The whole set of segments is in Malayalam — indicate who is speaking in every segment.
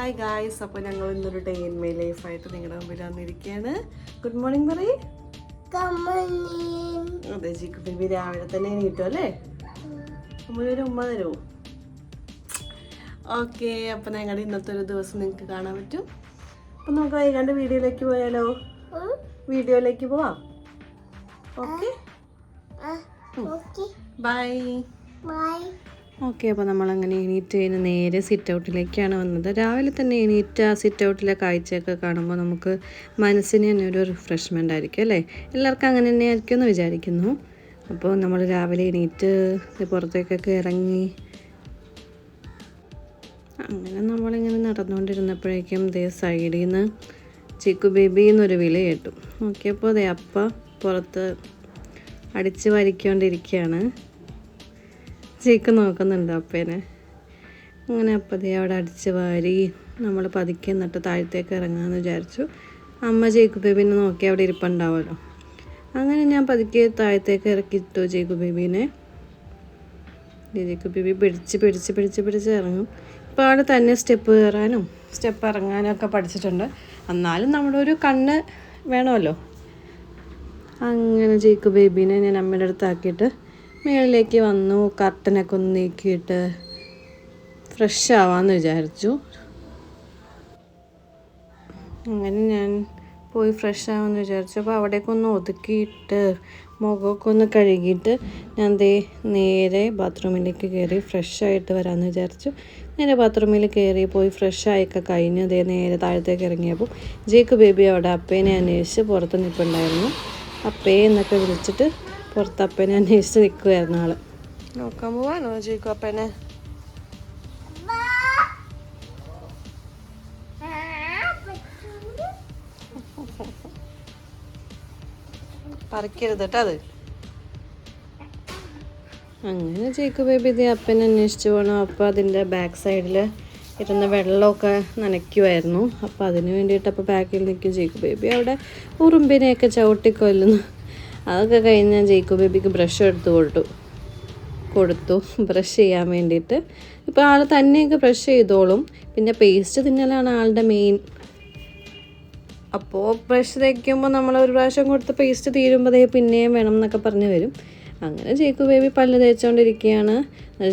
Speaker 1: ഹായ് ഗായ്സ്, അപ്പോൾ ഞങ്ങൾ ഇന്നൊരു ഡേ ഇൻ മൈ ലൈഫായിട്ട് നിങ്ങളുടെ മുമ്പിൽ വന്നിരിക്കുകയാണ്. ഗുഡ് മോർണിംഗ് പറയ്. അതെ, ചിക്കു ബേബി രാവിലെ തന്നെ എണീറ്റു അല്ലേ? നമ്മളൊരു ഉമ്മ തരുമോ? ഓക്കെ, അപ്പോൾ ഞങ്ങളുടെ ഇന്നത്തെ ഒരു ദിവസം നിങ്ങൾക്ക് കാണാൻ പറ്റും. അപ്പം നമുക്ക് വൈകാണ്ട് വീഡിയോയിലേക്ക് പോയാലോ? വീഡിയോയിലേക്ക് പോവാം. Okay bye. ഓക്കെ, അപ്പോൾ നമ്മളങ്ങനെ എണീറ്റ് കഴിഞ്ഞ് നേരെ സിറ്റ് ഔട്ടിലേക്കാണ് വന്നത്. രാവിലെ തന്നെ എണീറ്റ് ആ സിറ്റ് ഔട്ടിലെ കാഴ്ചയൊക്കെ കാണുമ്പോൾ നമുക്ക് മനസ്സിന് തന്നെ ഒരു റിഫ്രഷ്മെൻ്റ് ആയിരിക്കും അല്ലേ? എല്ലാവർക്കും അങ്ങനെ തന്നെ ആയിരിക്കും എന്ന് വിചാരിക്കുന്നു. അപ്പോൾ നമ്മൾ രാവിലെ എണീറ്റ് പുറത്തേക്കൊക്കെ ഇറങ്ങി അങ്ങനെ നമ്മളിങ്ങനെ നടന്നുകൊണ്ടിരുന്നപ്പോഴേക്കും ദേ സൈഡിൽ നിന്ന് ചിക്കു ബേബി എന്നൊരു വിളി കേട്ടു. നോക്കിയപ്പോൾ ദേ അപ്പ പുറത്ത് അടിച്ച് വരിക്കൊണ്ടിരിക്കുകയാണ്. ചീക്ക് നോക്കുന്നുണ്ട് അപ്പേനെ. അങ്ങനെ അപ്പതേ അവിടെ അടിച്ച് വാരി നമ്മൾ പതുക്കെ എന്നിട്ട് താഴത്തേക്ക് ഇറങ്ങാമെന്ന് വിചാരിച്ചു. അമ്മ ചേക്കു ബേബീനെ നോക്കി അവിടെ ഇരിപ്പുണ്ടാവുമല്ലോ. അങ്ങനെ ഞാൻ പതുക്കെ താഴത്തേക്ക് ഇറക്കിയിട്ടു ചേക്കു ബേബീനെ. ചേക്കു ബേബി പിടിച്ച് ഇറങ്ങും. ഇപ്പോൾ അവിടെ തന്നെ സ്റ്റെപ്പ് കയറാനും സ്റ്റെപ്പ് ഇറങ്ങാനും ഒക്കെ പഠിച്ചിട്ടുണ്ട്. എന്നാലും നമ്മുടെ ഒരു കണ്ണ് വേണമല്ലോ. അങ്ങനെ ചേക്കു ബേബീനെ ഞാൻ അമ്മയുടെ അടുത്താക്കിയിട്ട് മേളിലേക്ക് വന്നു. കർട്ടനൊക്കെ ഒന്ന് നീക്കിയിട്ട് ഫ്രഷ് ആവാമെന്ന് വിചാരിച്ചു. അങ്ങനെ ഞാൻ പോയി ഫ്രഷ് ആവാമെന്ന് വിചാരിച്ചു. അപ്പോൾ അവിടേക്കൊന്ന് ഒതുക്കിയിട്ട് മുഖമൊക്കെ ഒന്ന് കഴുകിയിട്ട് ഞാൻ നേരെ ബാത്റൂമിലേക്ക് കയറി ഫ്രഷായിട്ട് വരാമെന്ന് വിചാരിച്ചു. നേരെ ബാത്റൂമിൽ കയറി പോയി ഫ്രഷായൊക്കെ കഴിഞ്ഞ് നേരെ താഴത്തേക്ക് ഇറങ്ങിയപ്പോൾ ജേക്കു ബേബി അവിടെ അപ്പേനെ അന്വേഷിച്ച് പുറത്ത് നിൽപ്പുണ്ടായിരുന്നു. അപ്പേ എന്നൊക്കെ വിളിച്ചിട്ട് പുറത്ത് അപ്പനെ അന്വേഷിച്ച് നിൽക്കുമായിരുന്നു ആള്. നോക്കാൻ പോവാനോ ജയിക്കു അപ്പനെ? പറിക്കരുത് കേട്ടോ അത്. അങ്ങനെ ജയിക്കു ബേബി ഇത് അപ്പനെ അന്വേഷിച്ച് പോകണം. അപ്പോൾ അതിൻ്റെ ബാക്ക് സൈഡിൽ ഇരുന്ന വെള്ളമൊക്കെ നനയ്ക്കുമായിരുന്നു. അപ്പോൾ അതിന് വേണ്ടിയിട്ട് അപ്പോൾ ബാക്കിൽ നിൽക്കും ജയിക്കു ബേബി. അവിടെ ഉറുമ്പിനെയൊക്കെ ചവിട്ടിക്കൊല്ലുന്നു. അതൊക്കെ കഴിഞ്ഞ് ഞാൻ ജയിക്കു ബേബിക്ക് ബ്രഷ് എടുത്ത് കൊടുത്തു ബ്രഷ് ചെയ്യാൻ വേണ്ടിയിട്ട്. ഇപ്പോൾ ആൾ തന്നെയൊക്കെ ബ്രഷ് ചെയ്തോളും. പിന്നെ പേസ്റ്റ് തിന്നലാണ് ആളുടെ മെയിൻ. അപ്പോൾ ബ്രഷ് തേക്കുമ്പോൾ നമ്മൾ ഒരു പ്രാവശ്യം കൊടുത്ത് പേസ്റ്റ് തീരുമ്പോൾ പിന്നെയും വേണം എന്നൊക്കെ പറഞ്ഞ് വരും. അങ്ങനെ ജയിക്കു ബേബി പല്ല് തേച്ചുകൊണ്ടിരിക്കുകയാണ്.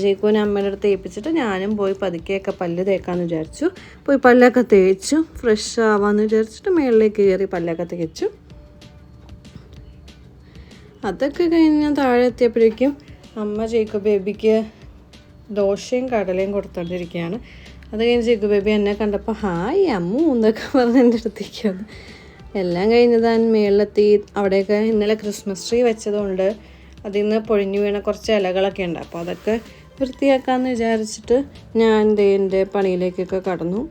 Speaker 1: ജയിക്കുവിനെ അമ്മയുടെ അടുത്ത് ഏൽപ്പിച്ചിട്ട് ഞാനും പോയി പതുക്കെയൊക്കെ പല്ല് തേക്കാമെന്ന് വിചാരിച്ചു. പോയി പല്ലൊക്കെ തേച്ചു ഫ്രഷ് ആവാമെന്ന് വിചാരിച്ചിട്ട് മുകളിലേക്ക് കയറി പല്ലൊക്കെ തേച്ചു. അതൊക്കെ കഴിഞ്ഞ് ഞാൻ താഴെ എത്തിയപ്പോഴേക്കും അമ്മ ജേക്കു ബേബിക്ക് ദോശയും കടലയും കൊടുത്തോണ്ടിരിക്കുകയാണ്. അത് കഴിഞ്ഞ് ജേക്കു ബേബി എന്നെ കണ്ടപ്പോൾ ഹായ് അമ്മു എന്നൊക്കെ പറഞ്ഞ് എൻ്റെ അടുത്തേക്ക് വന്നു. എല്ലാം കഴിഞ്ഞ് താൻ മേളിലെത്തി. അവിടെയൊക്കെ ഇന്നലെ ക്രിസ്മസ് ട്രീ വെച്ചതുകൊണ്ട് അതിൽ നിന്ന് പൊഴിഞ്ഞു വീണ കുറച്ച് ഇലകളൊക്കെ ഉണ്ട്. അപ്പോൾ അതൊക്കെ വൃത്തിയാക്കാമെന്ന് വിചാരിച്ചിട്ട് ഞാൻ എൻ്റെ പണിയിലേക്കൊക്കെ കടന്നു.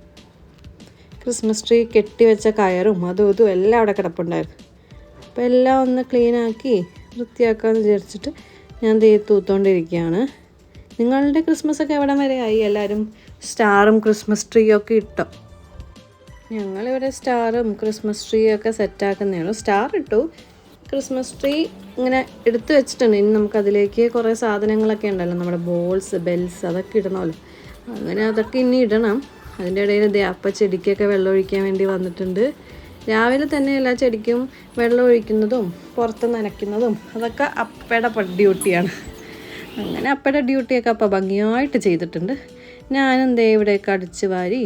Speaker 1: ക്രിസ്മസ് ട്രീ കെട്ടിവെച്ച കയറും അതും ഇതും എല്ലാം അവിടെ കിടപ്പുണ്ടായിരുന്നു. അപ്പോൾ എല്ലാം ഒന്ന് ക്ലീനാക്കി വൃത്തിയാക്കാമെന്ന് വിചാരിച്ചിട്ട് ഞാൻ തൂത്തുകൊണ്ടിരിക്കുകയാണ്. നിങ്ങളുടെ ക്രിസ്മസ് ഒക്കെ എവിടെ വരെ ആയി? എല്ലാവരും സ്റ്റാറും ക്രിസ്മസ് ട്രീ ഒക്കെ ഇട്ടോ? ഞങ്ങളിവിടെ സ്റ്റാറും ക്രിസ്മസ് ട്രീ ഒക്കെ സെറ്റാക്കുന്നേ ഉള്ളൂ. സ്റ്റാർ ഇട്ടു, ക്രിസ്മസ് ട്രീ ഇങ്ങനെ എടുത്തു വെച്ചിട്ടുണ്ട്. ഇനി നമുക്കതിലേക്ക് കുറേ സാധനങ്ങളൊക്കെ ഉണ്ടല്ലോ, നമ്മുടെ ബോൾസ് ബെൽസ് അതൊക്കെ ഇടണമല്ലോ. അങ്ങനെ അതൊക്കെ ഇനി ഇടണം. അതിൻ്റെ ഇടയിൽ അപ്പ ചെടിക്കൊക്കെ വെള്ളം ഒഴിക്കാൻ വേണ്ടി വന്നിട്ടുണ്ട്. രാവിലെ തന്നെ എല്ലാ ചെടിക്കും വെള്ളം ഒഴിക്കുന്നതും പുറത്ത് നനയ്ക്കുന്നതും അതൊക്കെ അപ്പയുടെ ഡ്യൂട്ടിയാണ്. അങ്ങനെ അപ്പയുടെ ഡ്യൂട്ടിയൊക്കെ അപ്പം ഭംഗിയായിട്ട് ചെയ്തിട്ടുണ്ട്. ഞാനും ഇവിടെയൊക്കെ അടിച്ച് വാരി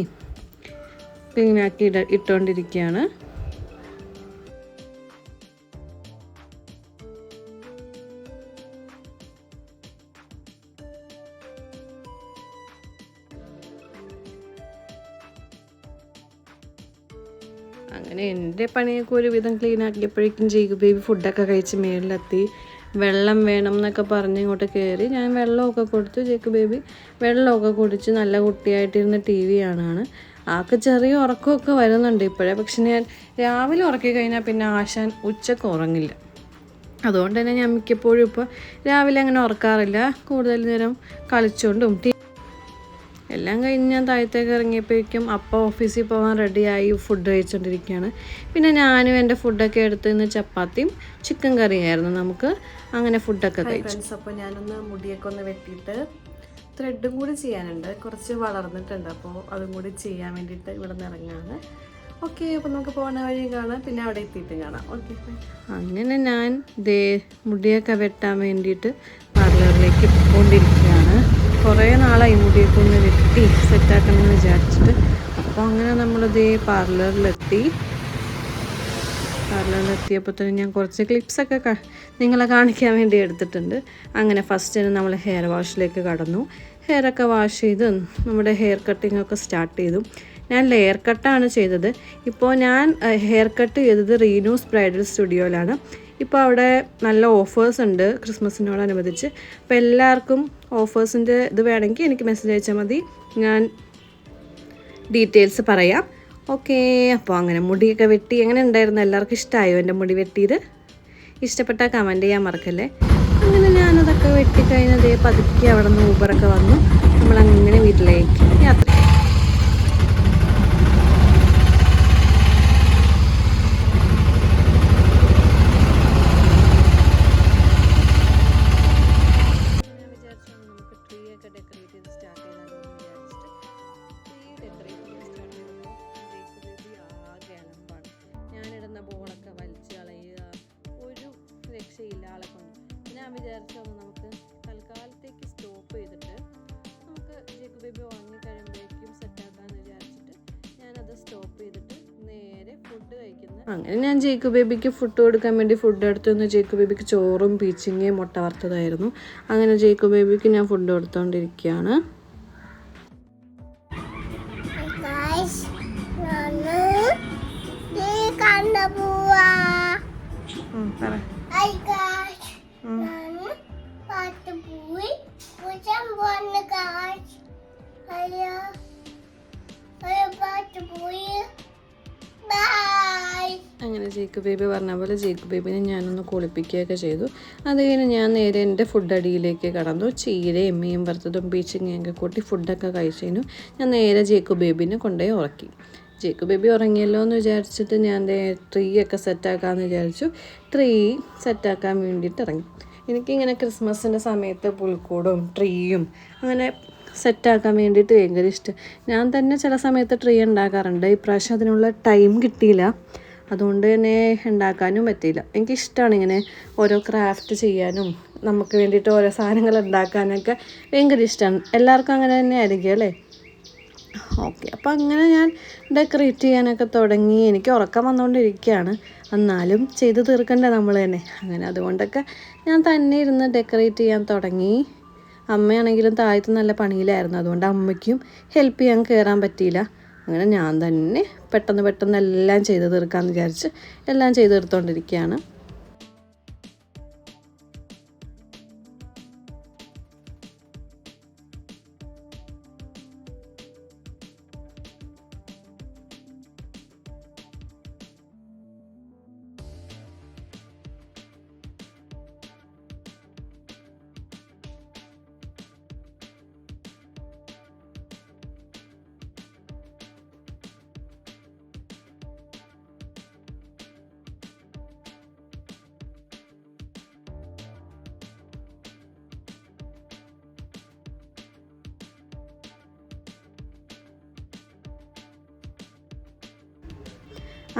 Speaker 1: ക്ലീനാക്കി ഇട്ടുകൊണ്ടിരിക്കുകയാണ്. അങ്ങനെ എൻ്റെ പണിയൊക്കെ ഒരുവിധം ക്ലീൻ ആക്കിയപ്പോഴേക്കും ജേക്കു ബേബി ഫുഡൊക്കെ കഴിച്ച് മേളിലെത്തി. വെള്ളം വേണം എന്നൊക്കെ പറഞ്ഞ് ഇങ്ങോട്ട് കയറി. ഞാൻ വെള്ളമൊക്കെ കൊടുത്തു. ജേക്കു ബേബി വെള്ളമൊക്കെ കുടിച്ച് നല്ല കുട്ടിയായിട്ടിരുന്ന് TV കാണാണ്. ആൾക്ക് ചെറിയ ഉറക്കമൊക്കെ വരുന്നുണ്ട് ഇപ്പോഴേ. പക്ഷെ ഞാൻ രാവിലെ ഉറക്കി കഴിഞ്ഞാൽ പിന്നെ ആശാൻ ഉച്ചക്ക് ഉറങ്ങില്ല. അതുകൊണ്ട് തന്നെ ഞാൻ മിക്കപ്പോഴും ഇപ്പോൾ രാവിലെ അങ്ങനെ ഉറക്കാറില്ല. കൂടുതൽ നേരം കളിച്ചുകൊണ്ടും എല്ലാം കഴിഞ്ഞ് ഞാൻ താഴത്തേക്ക് ഇറങ്ങിയപ്പോഴേക്കും അപ്പ ഓഫീസിൽ പോകാൻ റെഡിയായി ഫുഡ് കഴിച്ചുകൊണ്ടിരിക്കുകയാണ്. പിന്നെ ഞാനും എൻ്റെ ഫുഡൊക്കെ എടുത്ത് ഇന്ന് ചപ്പാത്തിയും ചിക്കൻ കറിയായിരുന്നു നമുക്ക്. അങ്ങനെ ഫുഡൊക്കെ കഴിച്ചു. അപ്പോൾ ഞാനൊന്ന് മുടിയൊക്കെ ഒന്ന് വെട്ടിയിട്ട് ത്രെഡും കൂടി ചെയ്യാനുണ്ട്, കുറച്ച് വളർന്നിട്ടുണ്ട്. അപ്പോൾ അതും കൂടി ചെയ്യാൻ വേണ്ടിയിട്ട് ഇവിടെ നിന്ന് ഇറങ്ങാണ്. ഓക്കെ, അപ്പോൾ നമുക്ക് പോകുന്ന വഴി കാണാം, പിന്നെ അവിടെ എത്തിയിട്ട് കാണാം. ഓക്കെ, അങ്ങനെ ഞാൻ മുടിയൊക്കെ വെട്ടാൻ വേണ്ടിയിട്ട് പാർലറിലേക്ക് പോയിക്കൊണ്ടിരിക്കുകയാണ്. കുറേ നാളായി മുടിയൊക്കെ ഒന്ന് വെട്ടി സെറ്റാക്കണമെന്ന് വിചാരിച്ചിട്ട്. അപ്പോൾ അങ്ങനെ നമ്മളിതേ പാർലറിലെത്തിയപ്പോൾ തന്നെ ഞാൻ കുറച്ച് ക്ലിപ്സൊക്കെ നിങ്ങളെ കാണിക്കാൻ വേണ്ടി എടുത്തിട്ടുണ്ട്. അങ്ങനെ ഫസ്റ്റ് തന്നെ നമ്മൾ ഹെയർ വാഷിലേക്ക് കടന്നു. ഹെയറൊക്കെ വാഷ് ചെയ്ത് നമ്മുടെ ഹെയർ കട്ടിങ്ങൊക്കെ സ്റ്റാർട്ട് ചെയ്തു. ഞാൻ ലെയർ കട്ടാണ് ചെയ്തത്. ഇപ്പോൾ ഞാൻ ഹെയർ കട്ട് ചെയ്തത് റീനൂസ് ബ്രൈഡൽ സ്റ്റുഡിയോയിലാണ്. ഇപ്പോൾ അവിടെ നല്ല ഓഫേഴ്സ് ഉണ്ട് ക്രിസ്മസിനോടനുബന്ധിച്ച്. അപ്പോൾ എല്ലാവർക്കും ഓഫേഴ്സിൻ്റെ ഇത് വേണമെങ്കിൽ എനിക്ക് മെസ്സേജ് അയച്ചാൽ മതി, ഞാൻ ഡീറ്റെയിൽസ് പറയാം. ഓക്കെ, അപ്പോൾ അങ്ങനെ മുടിയൊക്കെ വെട്ടി എങ്ങനെ ഉണ്ടായിരുന്നു? എല്ലാവർക്കും ഇഷ്ടമായോ എൻ്റെ മുടി വെട്ടിയത്? ഇഷ്ടപ്പെട്ടാൽ കമൻറ്റ് ചെയ്യാൻ മറക്കല്ലേ. അങ്ങനെ ഞാനതൊക്കെ വെട്ടിക്കഴിഞ്ഞതേ പതുക്കെ അവിടെ നിന്ന് ഊബറൊക്കെ വന്നു. നമ്മളങ്ങനെ വീട്ടിലേക്ക് യാത്ര. രക്ഷയില്ല ആളെ കൊണ്ട്. ഞാൻ വിചാരിച്ചൊന്ന് നമുക്ക് തൽക്കാലത്തേക്ക് സ്റ്റോപ്പ് ചെയ്തിട്ട് നമുക്ക് ജേക്കു ബേബി ഉറങ്ങി കഴിയുമ്പോഴേക്കും സെറ്റാക്കാമെന്ന് വിചാരിച്ചിട്ട് ഞാനത് സ്റ്റോപ്പ് ചെയ്തിട്ട് നേരെ ഫുഡ് കഴിക്കുന്നത്. അങ്ങനെ ഞാൻ ജേക്കു ബേബിക്ക് ഫുഡ് കൊടുക്കാൻ വേണ്ടി ഫുഡ് എടുത്തുനിന്ന് ജേക്കു ബേബിക്ക് ചോറും പീച്ചിങ്ങയും മുട്ട വറുത്തതായിരുന്നു. അങ്ങനെ ജേക്കു ബേബിക്ക് ഞാൻ ഫുഡ് കൊടുത്തുകൊണ്ടിരിക്കുകയാണ്. അങ്ങനെ ജേക്കു ബേബി പറഞ്ഞ പോലെ ജേക്കു ബേബിനെ ഞാനൊന്ന് കുളിപ്പിക്കുകയൊക്കെ ചെയ്തു. അത് കഴിഞ്ഞ് ഞാൻ നേരെ എൻ്റെ ഫുഡ് അടിയിലേക്ക് കടന്നു. ചീരയും മീൻ വറുത്തതും പീച്ചിങ്ങയൊക്കെ കൂട്ടി ഫുഡൊക്കെ കഴിച്ചതിനു ഞാൻ നേരെ ജേക്കു ബേബിനെ കൊണ്ടുപോയി ഉറക്കി. ജേക്കു ബേബി ഉറങ്ങിയല്ലോ എന്ന് വിചാരിച്ചിട്ട് ഞാൻ ട്രീ ഒക്കെ സെറ്റാക്കാമെന്ന് വിചാരിച്ചു. ട്രീ സെറ്റാക്കാൻ വേണ്ടിയിട്ട് ഇറങ്ങി. എനിക്കിങ്ങനെ ക്രിസ്മസിൻ്റെ സമയത്ത് പുൽക്കൂടും ട്രീയും അങ്ങനെ സെറ്റാക്കാൻ വേണ്ടിയിട്ട് ഭയങ്കര ഇഷ്ടം. ഞാൻ തന്നെ ചില സമയത്ത് ട്രീ ഉണ്ടാക്കാറുണ്ട്. ഇപ്രാവശ്യം അതിനുള്ള ടൈം കിട്ടിയില്ല, അതുകൊണ്ട് തന്നെ ഉണ്ടാക്കാനും പറ്റിയില്ല. എനിക്കിഷ്ടമാണ് ഇങ്ങനെ ഓരോ ക്രാഫ്റ്റ് ചെയ്യാനും നമുക്ക് വേണ്ടിയിട്ട് ഓരോ സാധനങ്ങൾ ഉണ്ടാക്കാനൊക്കെ ഭയങ്കര ഇഷ്ടമാണ്. എല്ലാവർക്കും അങ്ങനെ തന്നെ ആയിരിക്കും അല്ലേ? ഓക്കെ, അപ്പോൾ അങ്ങനെ ഞാൻ ഡെക്കറേറ്റ് ചെയ്യാനൊക്കെ തുടങ്ങി. എനിക്ക് ഉറക്കം വന്നുകൊണ്ടിരിക്കുകയാണ്, എന്നാലും ചെയ്ത് തീർക്കണ്ടേ നമ്മൾ തന്നെ. അങ്ങനെ അതുകൊണ്ടൊക്കെ ഞാൻ തന്നെ ഇരുന്ന് ഡെക്കറേറ്റ് ചെയ്യാൻ തുടങ്ങി. അമ്മയാണെങ്കിലും താഴത്ത് നല്ല പണിയിലായിരുന്നു, അതുകൊണ്ട് അമ്മയ്ക്കും ഹെൽപ്പ് ചെയ്യാൻ കയറാൻ പറ്റിയില്ല. അങ്ങനെ ഞാൻ തന്നെ പെട്ടെന്ന് എല്ലാം ചെയ്ത് തീർക്കാമെന്ന് വിചാരിച്ച് എല്ലാം ചെയ്ത് തീർത്തുകൊണ്ടിരിക്കുകയാണ്.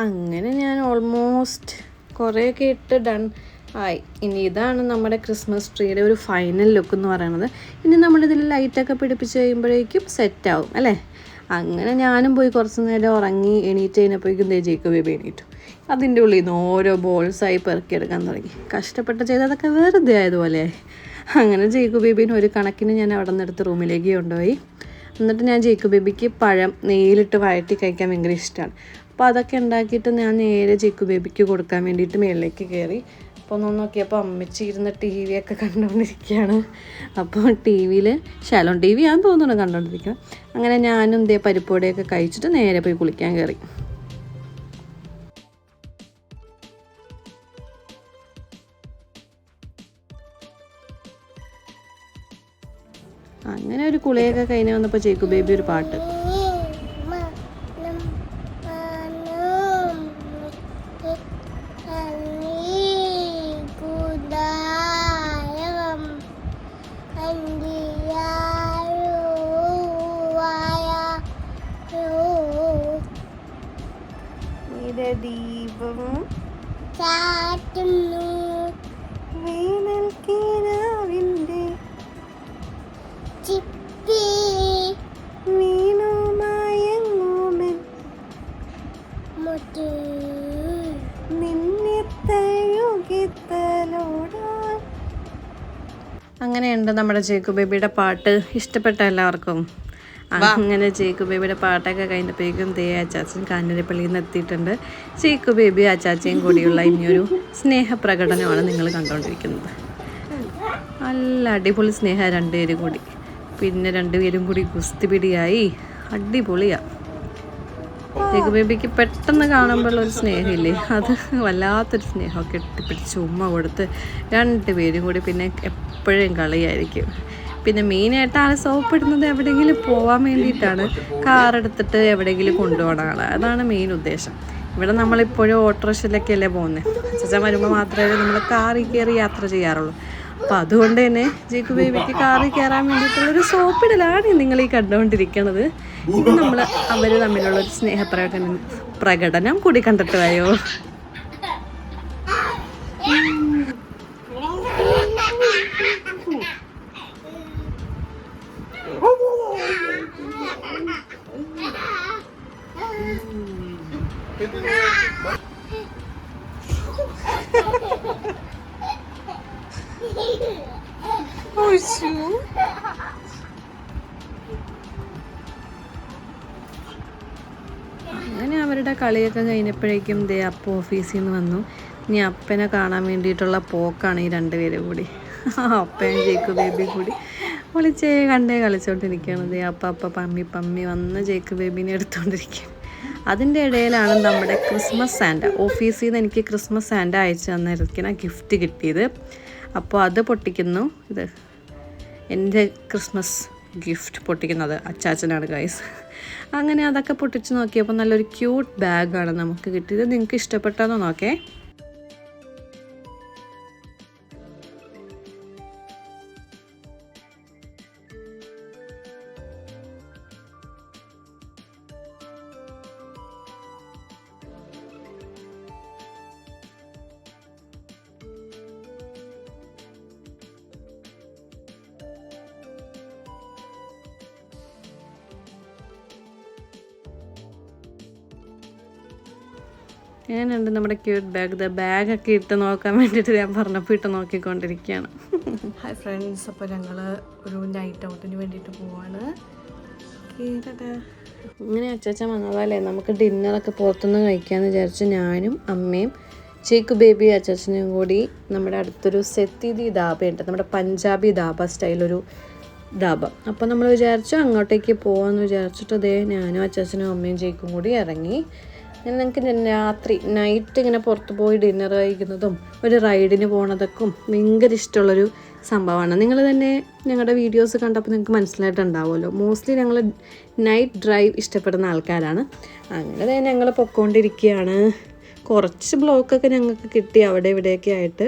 Speaker 1: അങ്ങനെ ഞാൻ ഓൾമോസ്റ്റ് കുറേയൊക്കെ ഇട്ട് ഡൺ ആയി. ഇനി ഇതാണ് നമ്മുടെ ക്രിസ്മസ് ട്രീയുടെ ഒരു ഫൈനൽ ലുക്ക് എന്ന് പറയുന്നത്. ഇനി നമ്മളിതിൽ ലൈറ്റൊക്കെ പിടിപ്പിച്ച് കഴിയുമ്പോഴേക്കും സെറ്റാവും അല്ലേ? അങ്ങനെ ഞാനും പോയി കുറച്ച് നേരം ഉറങ്ങി. എണീറ്റ് കഴിഞ്ഞപ്പോഴേക്കും ജേക്കു ബേബി എണീറ്റു. അതിൻ്റെ ഉള്ളിൽ നിന്ന് ഓരോ ബോൾസായി പെറുക്കിയെടുക്കാൻ തുടങ്ങി. കഷ്ടപ്പെട്ട് ചെയ്തതൊക്കെ വെറുതെ ആയതുപോലെ. അങ്ങനെ ജേക്കു ബേബീനെ ഒരു കണക്കിന് ഞാൻ അവിടെ നിന്ന് എടുത്ത് റൂമിലേക്ക് കൊണ്ടുപോയി. എന്നിട്ട് ഞാൻ ജേക്കു ബേബിക്ക് പഴം നെയ്യിലിട്ട് വഴറ്റി കഴിക്കാൻ ഭയങ്കര ഇഷ്ടമാണ്. അപ്പോൾ അതൊക്കെ ഉണ്ടാക്കിയിട്ട് ഞാൻ നേരെ ജേക്കു ബേബിക്ക് കൊടുക്കാൻ വേണ്ടിയിട്ട് മുകളിലേക്ക് കയറി. അപ്പോൾ ഒന്ന് നോക്കിയപ്പോൾ അമ്മച്ചി ഇരുന്ന് ടി വി ഒക്കെ കണ്ടുകൊണ്ടിരിക്കുകയാണ്. അപ്പോൾ ടി വിയിൽ ഷാലോൺ ടി വി ആണെന്ന് തോന്നുന്നു കണ്ടുകൊണ്ടിരിക്കുക. അങ്ങനെ ഞാനും പരിപ്പോടെയൊക്കെ കഴിച്ചിട്ട് നേരെ പോയി കുളിക്കാൻ കയറി. അങ്ങനെ ഒരു കുളിയൊക്കെ കഴിഞ്ഞ് വന്നപ്പോൾ ജേക്കു ബേബി ഒരു പാട്ട്. ദീപം
Speaker 2: ചാറ്റുന്നു
Speaker 1: വേനൽ കിനാവിൻ്റെ
Speaker 2: ചിപ്പി
Speaker 1: വീണുമയങ്ങുമെൻ
Speaker 2: മുട്ടു
Speaker 1: നിന്നെ തഴുകിത്തലോടാൻ. അങ്ങനെയുണ്ട് നമ്മുടെ ജേക്കു ബേബിയുടെ പാട്ട്. ഇഷ്ടപ്പെട്ട എല്ലാവർക്കും? അങ്ങനെ ജേക്കു ബേബിയുടെ പാട്ടൊക്കെ കഴിഞ്ഞപ്പോഴേക്കും അച്ചാച്ചൻ കാഞ്ഞിരപ്പള്ളിയിൽ നിന്ന് എത്തിയിട്ടുണ്ട്. ജേക്കു ബേബി അച്ചാച്ചയും കൂടിയുള്ള ഇനിയൊരു സ്നേഹപ്രകടനമാണ് നിങ്ങൾ കണ്ടുകൊണ്ടിരിക്കുന്നത്. നല്ല അടിപൊളി സ്നേഹം രണ്ടുപേരും കൂടി. പിന്നെ രണ്ടുപേരും കൂടി കുസ്തിപിടിയായി. അടിപൊളിയാണ്. ജേക്കു ബേബിക്ക് പെട്ടെന്ന് കാണുമ്പോഴുള്ളൊരു സ്നേഹമില്ലേ, അത് വല്ലാത്തൊരു സ്നേഹം. കെട്ടിപ്പിടിച്ച് ഉമ്മ കൊടുത്ത് രണ്ടുപേരും കൂടി. പിന്നെ എപ്പോഴും കളിയായിരിക്കും. പിന്നെ മെയിനായിട്ട് ആൾ സോപ്പിടുന്നത് എവിടെയെങ്കിലും പോകാൻ വേണ്ടിയിട്ടാണ്. കാറെടുത്തിട്ട് എവിടെയെങ്കിലും കൊണ്ടുപോകണം ആൾ. അതാണ് മെയിൻ ഉദ്ദേശം. ഇവിടെ നമ്മളിപ്പോഴും ഓട്ടോറിക്ഷയിലൊക്കെ അല്ലേ പോകുന്നത്. അച്ഛൻ വരുമ്പോൾ മാത്രമേ നമ്മൾ കാറിൽ കയറി യാത്ര ചെയ്യാറുള്ളൂ. അപ്പോൾ അതുകൊണ്ട് തന്നെ ജേക്കു ബേബിക്ക് കാറിൽ കയറാൻ വേണ്ടിയിട്ടുള്ളൊരു സോപ്പിടലാണ് നിങ്ങൾ ഈ കണ്ടുകൊണ്ടിരിക്കുന്നത്. ഇത് അവർ തമ്മിലുള്ളൊരു പ്രകടനം കൂടി കണ്ടിട്ട് പോയോ. അങ്ങനെ അവരുടെ കളിയൊക്കെ കഴിഞ്ഞപ്പോഴേക്കും അപ്പ ഓഫീസിൽ നിന്ന് വന്നു. ഇനി അപ്പനെ കാണാൻ വേണ്ടിയിട്ടുള്ള പോക്കാണ് ഈ രണ്ടുപേരും കൂടി. അപ്പയും ജേക്കു ബേബി കൂടി വിളിച്ചേ കണ്ടേ കളിച്ചോണ്ടിരിക്കുകയാണ്. അപ്പ പമ്മി വന്ന് ജേക്കു ബേബിനെ എടുത്തോണ്ടിരിക്കുകയാണ്. അതിൻ്റെ ഇടയിലാണ് നമ്മുടെ ക്രിസ്മസ് സാൻറ്റ. ഓഫീസിൽ നിന്ന് എനിക്ക് ക്രിസ്മസ് സാൻറ്റ അയച്ചു തന്നിരിക്കുന്ന ഗിഫ്റ്റ് കിട്ടിയത്. അപ്പോൾ അത് പൊട്ടിക്കുന്നു. ഇത് എൻ്റെ ക്രിസ്മസ് ഗിഫ്റ്റ് പൊട്ടിക്കുന്നത് അച്ചാച്ചനാണ് ഗൈസ്. അങ്ങനെ അതൊക്കെ പൊട്ടിച്ച് നോക്കിയപ്പോൾ നല്ലൊരു ക്യൂട്ട് ബാഗാണ് നമുക്ക് കിട്ടിയത്. നിങ്ങൾക്ക് ഇഷ്ടപ്പെട്ടാന്നോ നോക്കേ. ഞാനുണ്ട് നമ്മുടെ ക്യൂട്ട് ബാഗ്. ബാഗൊക്കെ ഇട്ട് നോക്കാൻ വേണ്ടിയിട്ട് ഞാൻ പറഞ്ഞപ്പോൾ ഇട്ട് നോക്കിക്കൊണ്ടിരിക്കുകയാണ്. ഹായ് ഫ്രണ്ട്സ്, അപ്പോൾ ഞങ്ങൾ ഒരു നൈറ്റ് ഔട്ടിന് വേണ്ടിയിട്ട് പോവാണ്. ഇങ്ങനെ അച്ചാച്ചൻ വന്നതല്ലേ, നമുക്ക് ഡിന്നറൊക്കെ പുറത്തുനിന്ന് കഴിക്കാമെന്ന് വിചാരിച്ചു. ഞാനും അമ്മയും ജേക്കു ബേബി അച്ചാച്ചനും കൂടി നമ്മുടെ അടുത്തൊരു സെത്തിദി ധാബയുണ്ട്, നമ്മുടെ പഞ്ചാബി ധാബ സ്റ്റൈലൊരു ധാബ. അപ്പോൾ നമ്മൾ വിചാരിച്ചു അങ്ങോട്ടേക്ക് പോകാമെന്ന് വിചാരിച്ചിട്ട് ഞാനും അച്ചാച്ചനും അമ്മയും ജേക്കും കൂടി ഇറങ്ങി. അങ്ങനെ ഞങ്ങൾക്ക് രാത്രി നൈറ്റ് ഇങ്ങനെ പുറത്ത് പോയി ഡിന്നർ കഴിക്കുന്നതും ഒരു റൈഡിന് പോണതൊക്കെ ഭയങ്കര ഇഷ്ടമുള്ളൊരു സംഭവമാണ്. നിങ്ങൾ തന്നെ ഞങ്ങളുടെ വീഡിയോസ് കണ്ടപ്പോൾ നിങ്ങൾക്ക് മനസ്സിലായിട്ടുണ്ടാവുമല്ലോ. മോസ്റ്റ്ലി ഞങ്ങൾ നൈറ്റ് ഡ്രൈവ് ഇഷ്ടപ്പെടുന്ന ആൾക്കാരാണ്. അങ്ങനെ തന്നെ ഞങ്ങൾ പൊയ്ക്കൊണ്ടിരിക്കുകയാണ്. കുറച്ച് ബ്ലോക്കൊക്കെ ഞങ്ങൾക്ക് കിട്ടി അവിടെ ഇവിടെയൊക്കെ ആയിട്ട്.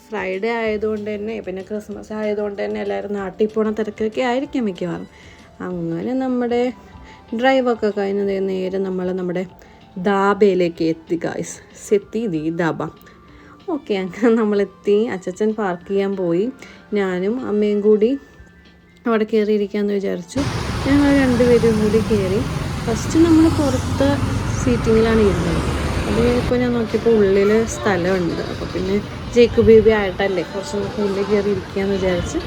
Speaker 1: ഫ്രൈഡേ ആയതുകൊണ്ട് തന്നെ, പിന്നെ ക്രിസ്മസ് ആയതുകൊണ്ട് തന്നെ എല്ലാവരും നാട്ടിൽ പോണ തിരക്കൊക്കെ ആയിരിക്കും മിക്കവാറും. അങ്ങനെ നമ്മുടെ ഡ്രൈവൊക്കെ കഴിഞ്ഞത് നേരെ നമ്മൾ നമ്മുടെ ധാബയിലേക്ക് എത്തി ഗായ്സ്. സെത്തിദി ധാബ. ഓക്കെ, അങ്ങനെ നമ്മളെത്തി. അച്ചച്ചൻ പാർക്ക് ചെയ്യാൻ പോയി. ഞാനും അമ്മയും കൂടി അവിടെ കയറിയിരിക്കാമെന്ന് വിചാരിച്ചു. ഞങ്ങൾ രണ്ടുപേരും കൂടി കയറി. ഫസ്റ്റ് നമ്മൾ പുറത്ത് സീറ്റിങ്ങിലാണ് ഇരുന്നത്. അത് കഴിഞ്ഞപ്പോൾ ഞാൻ നോക്കിയപ്പോൾ ഉള്ളിൽ സ്ഥലമുണ്ട്. അപ്പോൾ പിന്നെ ജേക്കു ബേബി ആയിട്ടല്ലേ കുറച്ച് നമുക്ക് ഉള്ളിൽ കയറി ഇരിക്കുകയെന്ന് വിചാരിച്ച്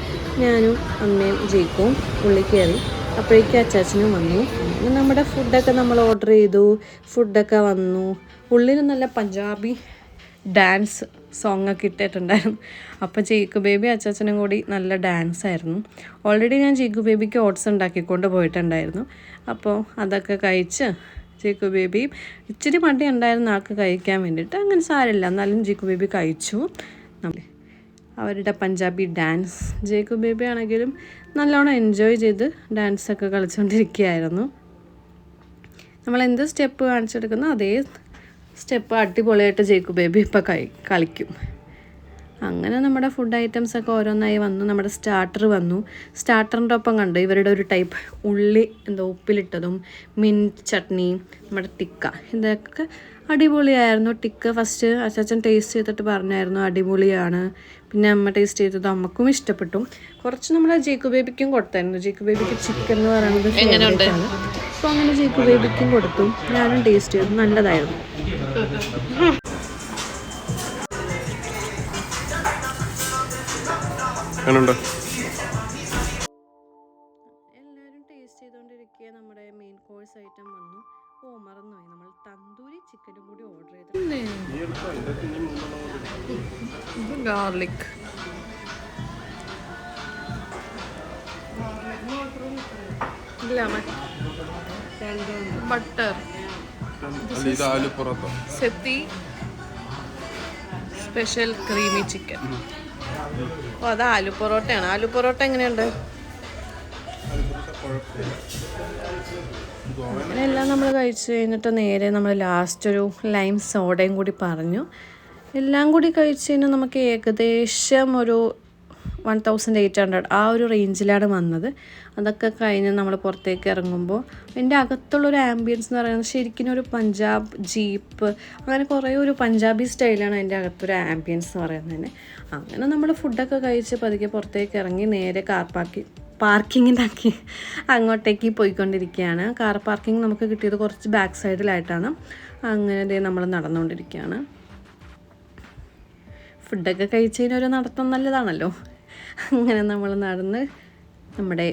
Speaker 1: ഞാനും അമ്മയും ജേക്കും ഉള്ളിൽ കയറി. അപ്പോഴേക്കും അച്ചാച്ചനും വന്നു. അങ്ങനെ നമ്മുടെ ഫുഡൊക്കെ നമ്മൾ ഓർഡർ ചെയ്തു. ഫുഡൊക്കെ വന്നു. ഉള്ളിൽ നല്ല പഞ്ചാബി ഡാൻസ് സോങ്ങൊക്കെ ഇട്ടിട്ടുണ്ടായിരുന്നു. അപ്പോൾ ജേക്കു ബേബി അച്ചാച്ചനും കൂടി നല്ല ഡാൻസ് ആയിരുന്നു. ഓൾറെഡി ഞാൻ ജേക്കു ബേബിക്ക് ഓട്സ് ഉണ്ടാക്കിക്കൊണ്ട് പോയിട്ടുണ്ടായിരുന്നു. അപ്പോൾ അതൊക്കെ കഴിച്ച് ജേക്കു ബേബി ഇച്ചിരി മടി ഉണ്ടായിരുന്നു ആൾക്ക് കഴിക്കാൻ വേണ്ടിയിട്ട്. അങ്ങനെ സാരമില്ല, എന്നാലും ജേക്കു ബേബി കഴിച്ചു. അവരുടെ പഞ്ചാബി ഡാൻസ് ജേക്കു ബേബി ആണെങ്കിലും നല്ലോണം എൻജോയ് ചെയ്ത് ഡാൻസൊക്കെ കളിച്ചുകൊണ്ടിരിക്കുകയായിരുന്നു. നമ്മൾ എന്ത് സ്റ്റെപ്പ് കാണിച്ചെടുക്കുന്നോ അതേ സ്റ്റെപ്പ് അടിപൊളിയായിട്ട് ജേക്കു ബേബി ഇപ്പോൾ കളിക്കും. അങ്ങനെ നമ്മുടെ ഫുഡ് ഐറ്റംസൊക്കെ ഓരോന്നായി വന്നു. നമ്മുടെ സ്റ്റാർട്ടർ വന്നു. സ്റ്റാർട്ടറിൻ്റെ ഒപ്പം കണ്ടു ഇവരുടെ ഒരു ടൈപ്പ് ഉള്ളി എന്തോ ഉപ്പിലിട്ടതും മിൻറ്റ് ചട്നി, നമ്മുടെ ടിക്ക, ഇതൊക്കെ അടിപൊളിയായിരുന്നു. ടിക്ക ഫസ്റ്റ് അച്ചാച്ചൻ ടേസ്റ്റ് ചെയ്തിട്ട് പറഞ്ഞായിരുന്നു അടിപൊളിയാണ്. പിന്നെ അമ്മ ടേസ്റ്റ് ചെയ്തത് അമ്മക്കും ഇഷ്ടപ്പെട്ടു. കുറച്ച് നമ്മൾ ജേക്കു ബേബിക്കും കൊടുത്തായിരുന്നു. ജേക്കു ബേബിക്ക് ചിക്കൻ എന്ന് പറയുന്നത് ഫേവറേറ്റാണ്. അപ്പോൾ അങ്ങനെ ജേക്കു ബേബിക്കും കൊടുത്തു. ഞാനും ടേസ്റ്റ് ചെയ്തു, നല്ലതായിരുന്നു. എല്ലാവരും ടേസ്റ്റ് ചെയ്തുകൊണ്ടിരിക്കുക. നമ്മുടെ മെയിൻ കോഴ്സ് ഐറ്റം വന്നു. മറന്നുപോയി, നമ്മൾ തന്തൂരി ചിക്കനും കൂടി ഓർഡർ ചെയ്തു. ഗാർലിക് ബട്ടർ സെത്തി സ്പെഷ്യൽ ക്രീമി ചിക്കൻ. അത് ആലു പൊറോട്ടയാണ്. ആലു പൊറോട്ട എങ്ങനെയുണ്ട്? അങ്ങനെ എല്ലാം നമ്മൾ കഴിച്ച് കഴിഞ്ഞിട്ട് നേരെ നമ്മൾ ലാസ്റ്റ് ഒരു ലൈം സോഡയും കൂടി പറഞ്ഞു. എല്ലാം കൂടി കഴിച്ച് കഴിഞ്ഞാൽ നമുക്ക് ഏകദേശം ഒരു 1800 ആ ഒരു റേഞ്ചിലാണ് വന്നത്. അതൊക്കെ കഴിഞ്ഞ് നമ്മൾ പുറത്തേക്ക് ഇറങ്ങുമ്പോൾ എൻ്റെ അകത്തുള്ളൊരു ആംബിയൻസ് എന്ന് പറയുന്നത് ശരിക്കും ഒരു പഞ്ചാബ് ജീപ്പ്, അങ്ങനെ കുറേ ഒരു പഞ്ചാബി സ്റ്റൈലാണ് അതിൻ്റെ അകത്തൊരു ആംബിയൻസ് എന്ന് പറയുന്നത്. അങ്ങനെ നമ്മൾ ഫുഡൊക്കെ കഴിച്ച് പതുക്കെ പുറത്തേക്ക് ഇറങ്ങി നേരെ പാർക്കിങ്ങിനാക്കി അങ്ങോട്ടേക്ക് പോയിക്കൊണ്ടിരിക്കുകയാണ്. കാർ പാർക്കിംഗ് നമുക്ക് കിട്ടിയത് കുറച്ച് ബാക്ക് സൈഡിലായിട്ടാണ്. അങ്ങനെ നമ്മൾ നടന്നുകൊണ്ടിരിക്കുകയാണ്. ഫുഡൊക്കെ കഴിച്ചതിനൊരു നടത്തം നല്ലതാണല്ലോ. അങ്ങനെ നമ്മൾ നടന്ന് നമ്മുടെ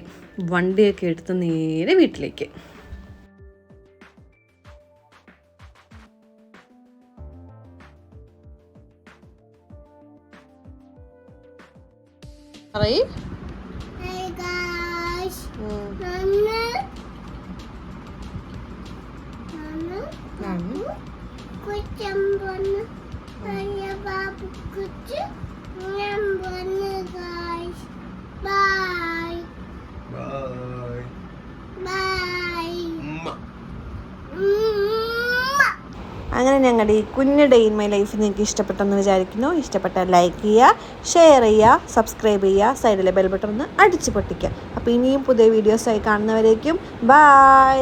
Speaker 1: വണ്ടിയൊക്കെ എടുത്ത് നേരെ വീട്ടിലേക്ക്. അങ്ങനെ ഞങ്ങളുടെ ഈ കുഞ്ഞു ഡേ ഇൻ മൈ ലൈഫ് നിങ്ങൾക്ക് ഇഷ്ടപ്പെട്ടെന്ന് വിചാരിക്കുന്നു. ഇഷ്ടപ്പെട്ടാൽ ലൈക്ക് ചെയ്യുക, ഷെയർ ചെയ്യുക, സബ്സ്ക്രൈബ് ചെയ്യുക, സൈഡിലെ ബെൽ ബട്ടൺ ഒന്ന് അടിച്ചു പൊട്ടിക്കുക. അപ്പോൾ ഇനിയും പുതിയ വീഡിയോസായി കാണുന്നവരേക്കും ബൈ.